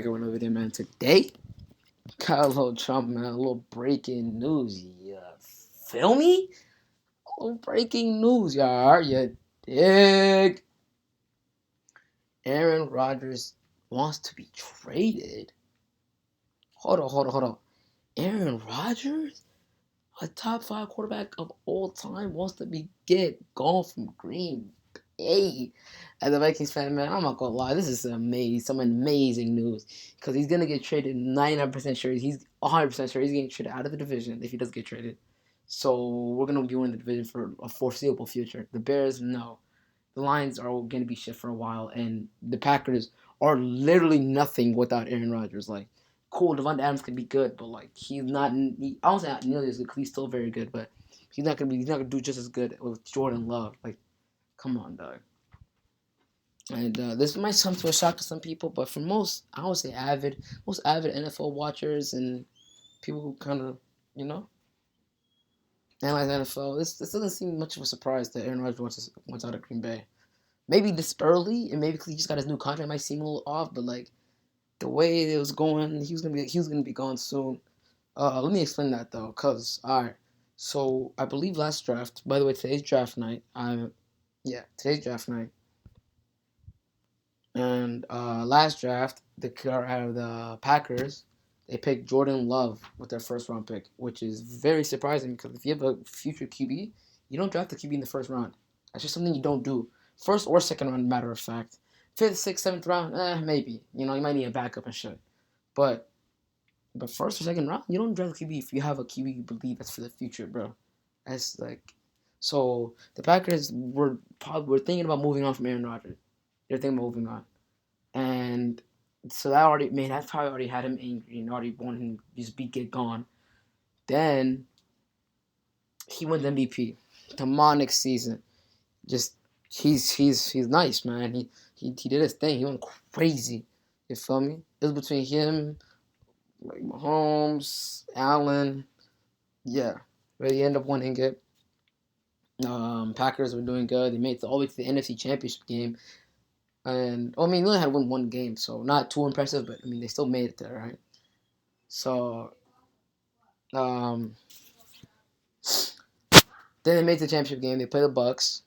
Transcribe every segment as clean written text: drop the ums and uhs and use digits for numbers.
Going over there, man. Today, got a little Trump, man. A little breaking news. You feel me? A little breaking news, y'all. You dig? Aaron Rodgers wants to be traded. Hold on. Aaron Rodgers, a top 5 quarterback of all time, wants to be gone from Green Bay. As a Vikings fan, man, I'm not gonna lie, this is some amazing news because he's gonna get traded. 99% sure, he's 100% sure he's getting traded out of the division if he does get traded. So we're gonna be winning the division for a foreseeable future. The Bears, no, the Lions are gonna be shit for a while, and the Packers are literally nothing without Aaron Rodgers. Like, cool, Devonta Adams can be good, but like he's not. I don't say not nearly as good because he's still very good, but he's not gonna do just as good with Jordan Love. Like, come on, dog. And this might come to a shock to some people, but for most, I would say most avid NFL watchers and people who kind of, you know, analyze the NFL, this doesn't seem much of a surprise that Aaron Rodgers wants out of Green Bay. Maybe this early, and maybe because he just got his new contract, it might seem a little off, but like the way it was going, he was gonna be gone soon. Let me explain that though, cause all right. So I believe last draft. By the way, today's draft night. Today's draft night. And last draft, the Packers, they picked Jordan Love with their first round pick, which is very surprising because if you have a future QB, you don't draft the QB in the first round. That's just something you don't do. First or second round, matter of fact. Fifth, sixth, seventh round, maybe. You know, you might need a backup and shit. But first or second round, you don't draft a QB if you have a QB you believe that's for the future, bro. That's like, so the Packers were thinking about moving on from Aaron Rodgers. They're thinking about moving on. And so that probably already had him angry and already wanted him to just get gone. Then he wins MVP. Demonic season. Just he's nice, man. He did his thing. He went crazy. You feel me? It was between him, like Mahomes, Allen. Yeah. But he ended up winning it. Packers were doing good. They made it all the way to the NFC Championship game. And I mean, they only had won one game, so not too impressive. But I mean, they still made it there, right? So, um, then they made the championship game. They play the Bucks,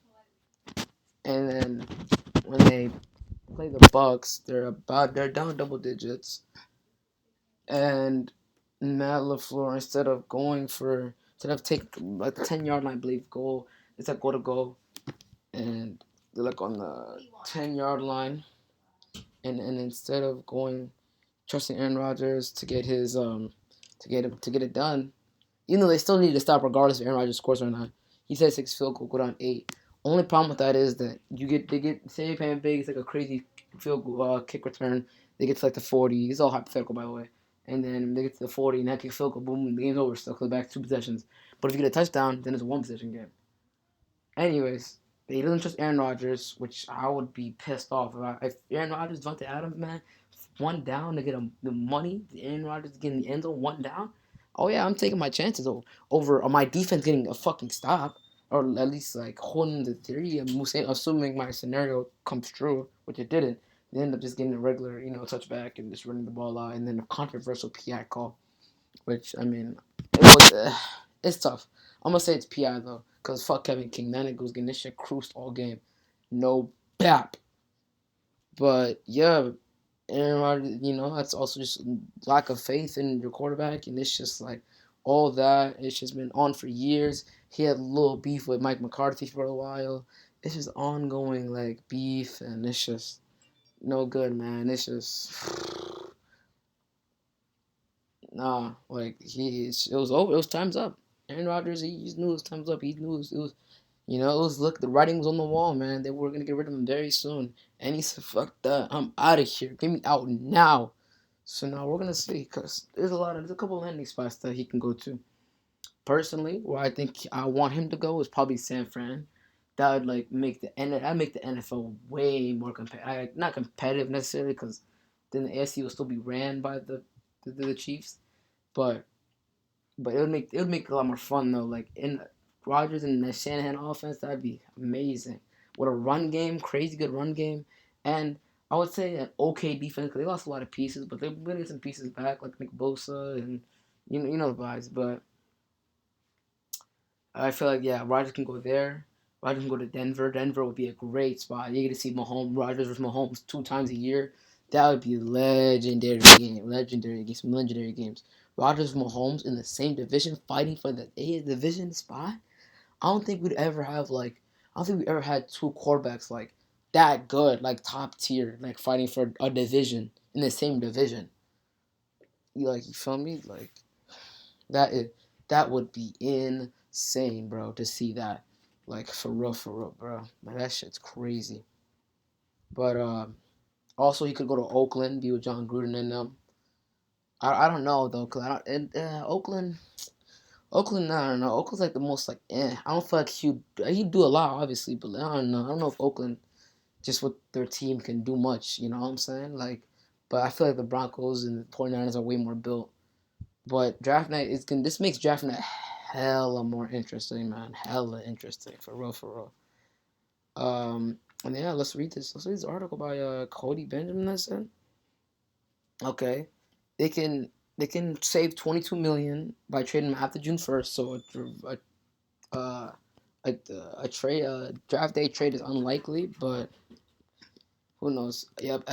and then when they play the Bucks, they're down double digits, and Matt LaFleur instead of taking like the 10 yard line, I believe it's like go to go, and they're like on the 10 yard line, and instead of going trusting Aaron Rodgers to get his to get it done. Even though they still need to stop regardless if Aaron Rodgers scores or not. He said 6 field goal, go down 8. Only problem with that is that they get say Payne Big, it's like a crazy field goal kick return. They get to like the 40. It's all hypothetical by the way. And then they get to the 40 and that kick field goal, boom, the game's over. Still comes back 2 possessions. But if you get a touchdown, then it's a 1 possession game. Anyways, they didn't trust Aaron Rodgers, which I would be pissed off if Aaron Rodgers, Devonta Adams, man, one down to get the money. Aaron Rodgers getting the end zone, one down. Oh yeah, I'm taking my chances over my defense getting a fucking stop, or at least like holding the theory. I'm assuming my scenario comes true, which it didn't. They end up just getting a regular, touchback and just running the ball out, and then a controversial PI call, which I mean, it's tough. I'm gonna say it's PI though, cause fuck Kevin King. That nigga was getting this shit cruised all game, no bap. But yeah, Aaron Rodgers, that's also just lack of faith in your quarterback, and it's just like all that. It's just been on for years. He had a little beef with Mike McCarthy for a while. It's just ongoing like beef, and it's just no good, man. It's just nah. Like it was over. It was time's up. Aaron Rodgers, he just knew it was time's up. He knew the writing was on the wall, man. They were gonna get rid of him very soon. And he said, fuck that. I'm out of here. Get me out now. So now we're gonna see, cause there's a couple landing spots that he can go to. Personally, where I think I want him to go is probably San Fran. That would make the NFL way more competitive. Not competitive necessarily, cause then the AFC will still be ran by the Chiefs, but it would make it a lot more fun though. Like in Rodgers and the Shanahan offense, that'd be amazing. With a run game, crazy good run game, and I would say an okay defense because they lost a lot of pieces, but they're gonna get some pieces back like Nick Bosa and you know the vibes. But I feel like yeah, Rodgers can go there. Rodgers can go to Denver. Denver would be a great spot. You get to see Mahomes, Rodgers versus Mahomes 2 times a year. That would be legendary game. Legendary games. Some legendary games. Rodgers Mahomes in the same division fighting for the A division spot. I don't think we'd ever have like I don't think we ever had two quarterbacks like that good, like top tier, like fighting for a division in the same division. You feel me? Like that is that would be insane, bro, to see that. Like for real, bro. Like that shit's crazy. But also he could go to Oakland, be with John Gruden and them. I don't know though, cause I don't Oakland, I don't know. Oakland's like the most like I don't feel like he'd do a lot obviously, but I don't know. I don't know if Oakland just with their team can do much. You know what I'm saying? Like, but I feel like the Broncos and the 49ers are way more built. But draft night is going this makes draft night hella more interesting, man. Hella interesting for real, for real. And yeah, let's read this. Let's read this article by Cody Benjamin. That said, okay, they can save 22 million by trading him after June 1st. So uh, a trade draft day trade is unlikely, but who knows? Yep,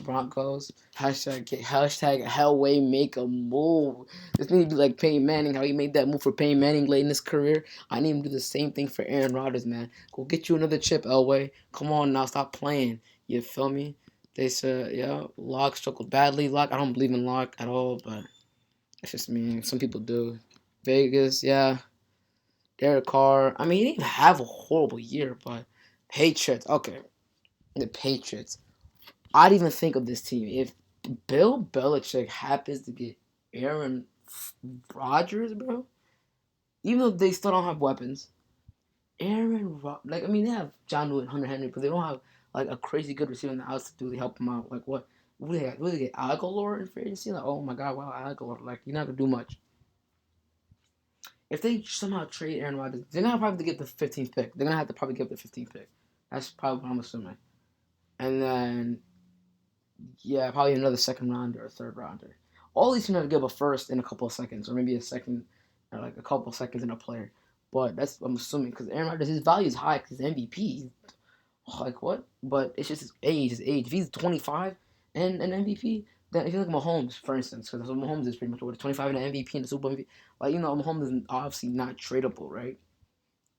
Broncos. Hashtag Hellway make a move. This need to be like Peyton Manning, how he made that move for Peyton Manning late in his career. I need him to do the same thing for Aaron Rodgers, man. Go get you another chip, Elway. Come on now, stop playing. You feel me? They said, yeah, Locke struggled badly. Locke, I don't believe in Locke at all, but it's just me. Some people do. Vegas, yeah. Derek Carr. I mean, he didn't have a horrible year, but Patriots. Okay, the Patriots. I'd even think of this team if Bill Belichick happens to get Aaron Rodgers, bro. Even though they still don't have weapons, like I mean, they have John Wood, Hunter Henry, but they don't have like a crazy good receiver in the house to do to help them out. Like what? What do they get? What do they get? Aguilar in free agency? Like oh my god, wow, Aguilar. Like you're not gonna do much. If they somehow trade Aaron Rodgers, they're gonna probably get the 15th pick. They're gonna have to probably give the 15th pick. That's probably what I'm assuming. And then yeah, probably another second rounder or third rounder. All these teams have to give a first in a couple of seconds, or maybe a second, or like a couple of seconds in a player. But that's I'm assuming because Aaron Rodgers, his value is high because he's MVP. Like what? But it's just his age. His age. If he's 25 and an MVP, then if you look at Mahomes, for instance, because Mahomes is pretty much what 25 and an MVP and the Super Bowl MVP. Like Mahomes is obviously not tradable, right?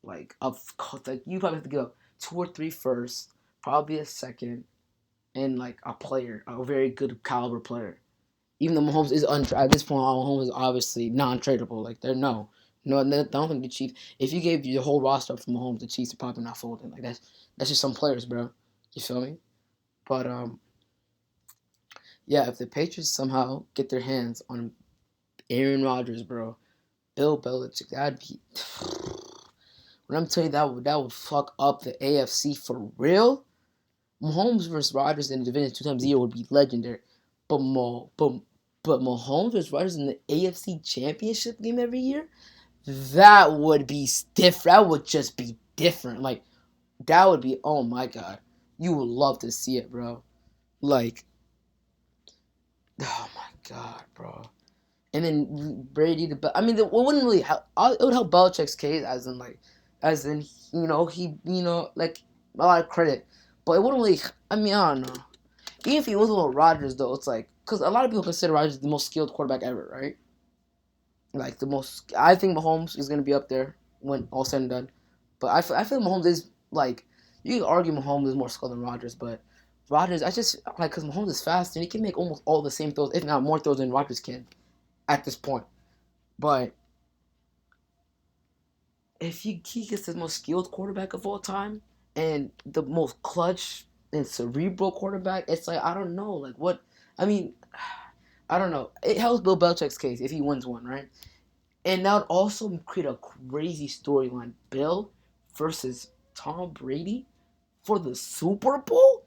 Like of course, like you probably have to give up two or three firsts, probably a second, and like a player, a very good caliber player. Even though Mahomes is at this point, Mahomes is obviously non-tradable. Like no, I don't think the Chiefs. If you gave your whole roster up for Mahomes, the Chiefs are probably not folding. Like that's just some players, bro. You feel me? But yeah, if the Patriots somehow get their hands on Aaron Rodgers, bro, Bill Belichick, that'd be. When I'm telling you that would fuck up the AFC for real. Mahomes versus Rodgers in the division 2 times a year would be legendary. But Mahomes versus Rodgers in the AFC Championship game every year, that would be different. That would just be different. Like that would be oh my god, you would love to see it, bro. Like oh my god, bro. And then Brady, I mean, it wouldn't really help. It would help Belichick's case, as in he like a lot of credit, but it wouldn't really. I mean, I don't know. Even if he was with Rodgers, though, it's like because a lot of people consider Rodgers the most skilled quarterback ever, right? Like the most. I think Mahomes is gonna be up there when all said and done, but I feel Mahomes is like you can argue Mahomes is more skilled than Rodgers, but Rodgers I just like because Mahomes is fast and he can make almost all the same throws, if not more throws than Rodgers can at this point. But if he gets the most skilled quarterback of all time and the most clutch and cerebral quarterback, it's like I don't know, like what I mean, I don't know. It helps Bill Belichick's case if he wins one, right? And that would also create a crazy storyline: Bill versus Tom Brady for the Super Bowl.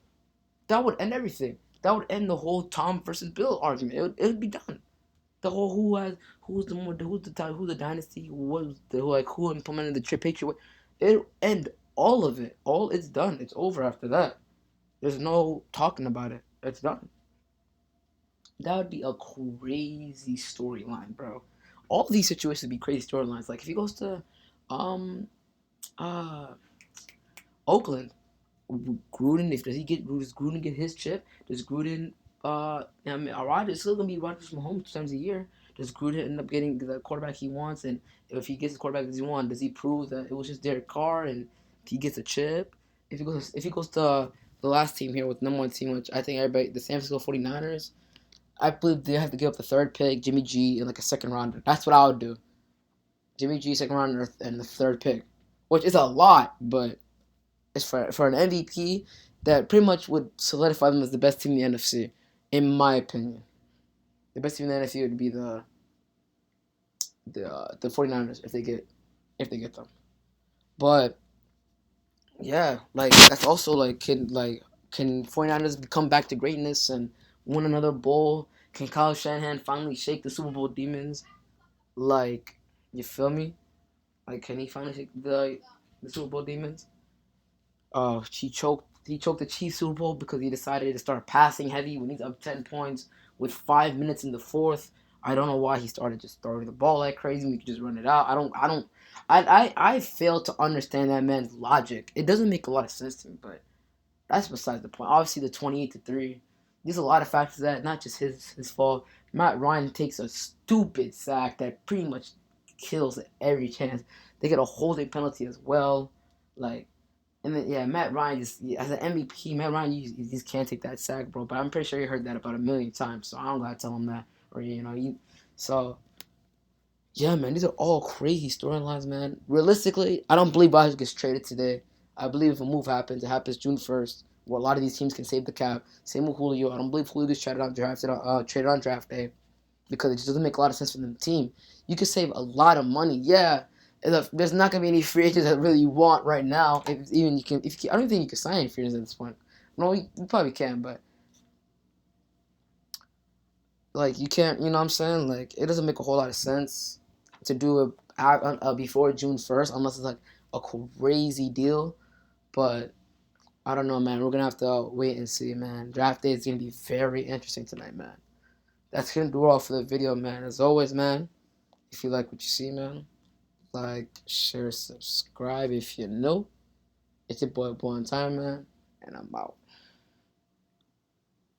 That would end everything. That would end the whole Tom versus Bill argument. It would be done. The whole who's the dynasty who implemented the Patriot way. It end all of it. All it's done. It's over after that. There's no talking about it. It's done. That would be a crazy storyline, bro. All these situations would be crazy storylines. Like if he goes to um uh Oakland, Gruden, if does he get does Gruden get his chip? Does Gruden I mean Rodgers still gonna be Rodgers from home 2 times a year? Does Gruden end up getting the quarterback he wants? And if he gets the quarterback that he wants, does he prove that it was just Derek Carr and he gets a chip? If he goes to the last team here with number one team, which I think everybody the San Francisco 49ers, I believe they have to give up the third pick, Jimmy G, and like a second rounder. That's what I would do. Jimmy G, second rounder, and the third pick, which is a lot, but it's for an MVP that pretty much would solidify them as the best team in the NFC, in my opinion. The best team in the NFC would be the 49ers if they get them. But yeah, like that's also like can 49ers come back to greatness and win another bowl? Can Kyle Shanahan finally shake the Super Bowl demons? Like, you feel me? Like, can he finally shake the Super Bowl demons? He choked the Chiefs Super Bowl because he decided to start passing heavy when he's up 10 points with 5 minutes in the fourth. I don't know why he started just throwing the ball like crazy. We could just run it out. I fail to understand that man's logic. It doesn't make a lot of sense to me, but that's besides the point. Obviously, the 28-3. There's a lot of factors that not just his fault. Matt Ryan takes a stupid sack that pretty much kills every chance. They get a holding penalty as well. Like, and then yeah, Matt Ryan just as an MVP, Matt Ryan you just can't take that sack, bro. But I'm pretty sure you heard that about a million times, so I don't gotta tell him that, or you. So yeah, man, these are all crazy storylines, man. Realistically, I don't believe Rodgers gets traded today. I believe if a move happens, it happens June 1st, where a lot of these teams can save the cap. Same with Julio. I don't believe Julio gets traded on draft day because it just doesn't make a lot of sense for the team. You could save a lot of money. Yeah, there's not gonna be any free agents that really you want right now. If even you can, I don't think you can sign any free agents at this point. No, you probably can, but like you can't. You know what I'm saying? Like it doesn't make a whole lot of sense to do it before June 1st unless it's like a crazy deal. But I don't know, man. We're gonna have to wait and see, man. Draft day is gonna be very interesting tonight, man. That's gonna do it all for the video, man. As always, man. If you like what you see, man, like, share, subscribe if you know. It's your boy, Born Time, man, and I'm out.